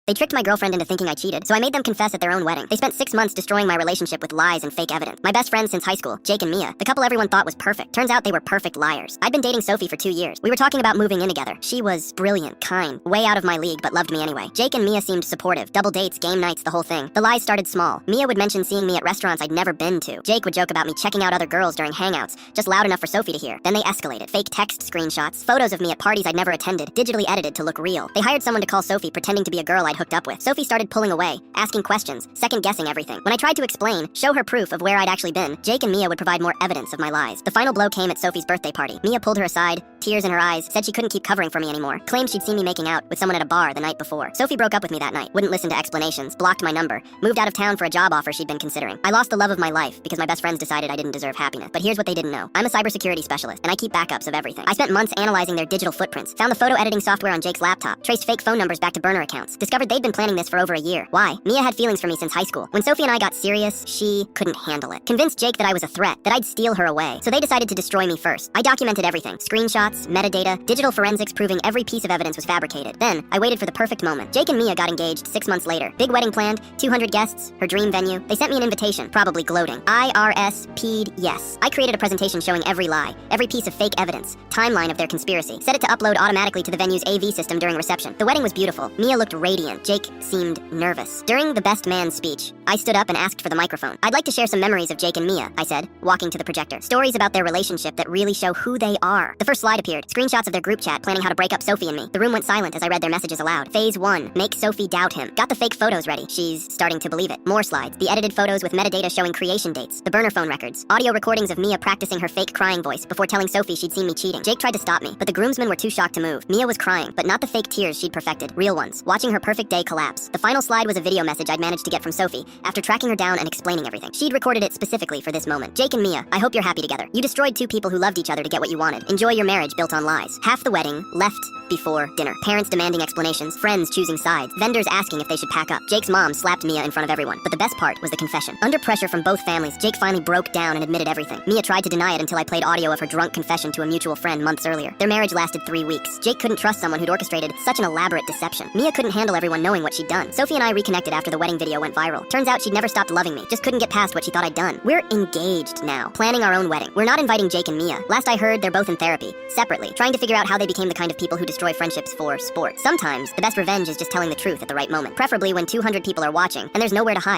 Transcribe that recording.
They tricked my girlfriend into thinking I cheated, so I made them confess at their own wedding. They spent 6 months destroying my relationship with lies and fake evidence. My best friends since high school, Jake and Mia, the couple everyone thought was perfect. Turns out they were perfect liars. I'd been dating Sophie for 2 years. We were talking about moving in together. She was brilliant, kind, way out of my league, but loved me anyway. Jake and Mia seemed supportive. Double dates, game nights, the whole thing. The lies started small. Mia would mention seeing me at restaurants I'd never been to. Jake would joke about me checking out other girls during hangouts, just loud enough for Sophie to hear. Then they escalated. Fake text screenshots, photos of me at parties I'd never attended, digitally edited to look real. They hired someone to call Sophie pretending to be a girl I'd hooked up with. Sophie started pulling away, asking questions, second-guessing everything. When I tried to explain, show her proof of where I'd actually been, Jake and Mia would provide more evidence of my lies. The final blow came at Sophie's birthday party. Mia pulled her aside, tears in her eyes, said she couldn't keep covering for me anymore, claimed she'd seen me making out with someone at a bar the night before. Sophie broke up with me that night, wouldn't listen to explanations, blocked my number, moved out of town for a job offer she'd been considering. I lost the love of my life because my best friends decided I didn't deserve happiness. But here's what they didn't know. I'm a cybersecurity specialist, and I keep backups of everything. I spent months analyzing their digital footprints, found the photo editing software on Jake's laptop, traced fake phone numbers back to burner accounts, discovered they'd been planning this for over a year. Why? Mia had feelings for me since high school. When Sophie and I got serious, she couldn't handle it. Convinced Jake that I was a threat, that I'd steal her away. So they decided to destroy me first. I documented everything. Screenshots, metadata, digital forensics proving every piece of evidence was fabricated. Then, I waited for the perfect moment. Jake and Mia got engaged 6 months later. Big wedding planned, 200 guests, her dream venue. They sent me an invitation, probably gloating. IRSP'd yes. I created a presentation showing every lie, every piece of fake evidence, timeline of their conspiracy. Set it to upload automatically to the venue's AV system during reception. The wedding was beautiful. Mia looked radiant. Jake seemed nervous. During the best man's speech, I stood up and asked for the microphone. I'd like to share some memories of Jake and Mia, I said, walking to the projector. Stories about their relationship that really show who they are. The first slide appeared. Screenshots of their group chat planning how to break up Sophie and me. The room went silent as I read their messages aloud. Phase 1, make Sophie doubt him. Got the fake photos ready. She's starting to believe it. More slides. The edited photos with metadata showing creation dates. The burner phone records. Audio recordings of Mia practicing her fake crying voice before telling Sophie she'd seen me cheating. Jake tried to stop me, but the groomsmen were too shocked to move. Mia was crying, but not the fake tears she'd perfected. Real ones. Watching her perfect day collapse. The final slide was a video message I'd managed to get from Sophie after tracking her down and explaining everything. She'd recorded it specifically for this moment. Jake and Mia, I hope you're happy together. You destroyed two people who loved each other to get what you wanted. Enjoy your marriage built on lies. Half the wedding left before dinner. Parents demanding explanations, friends choosing sides, vendors asking if they should pack up. Jake's mom slapped Mia in front of everyone, but the best part was the confession. Under pressure from both families, Jake finally broke down and admitted everything. Mia tried to deny it until I played audio of her drunk confession to a mutual friend months earlier. Their marriage lasted 3 weeks. Jake couldn't trust someone who'd orchestrated such an elaborate deception. Mia couldn't handle everyone knowing what she'd done. Sophie and I reconnected after the wedding video went viral. Turns out she'd never stopped loving me, just couldn't get past what she thought I'd done. We're engaged now, planning our own wedding. We're not inviting Jake and Mia. Last I heard, they're both in therapy, separately, trying to figure out how they became the kind of people who destroy friendships for sport. Sometimes, the best revenge is just telling the truth at the right moment, preferably when 200 people are watching and there's nowhere to hide.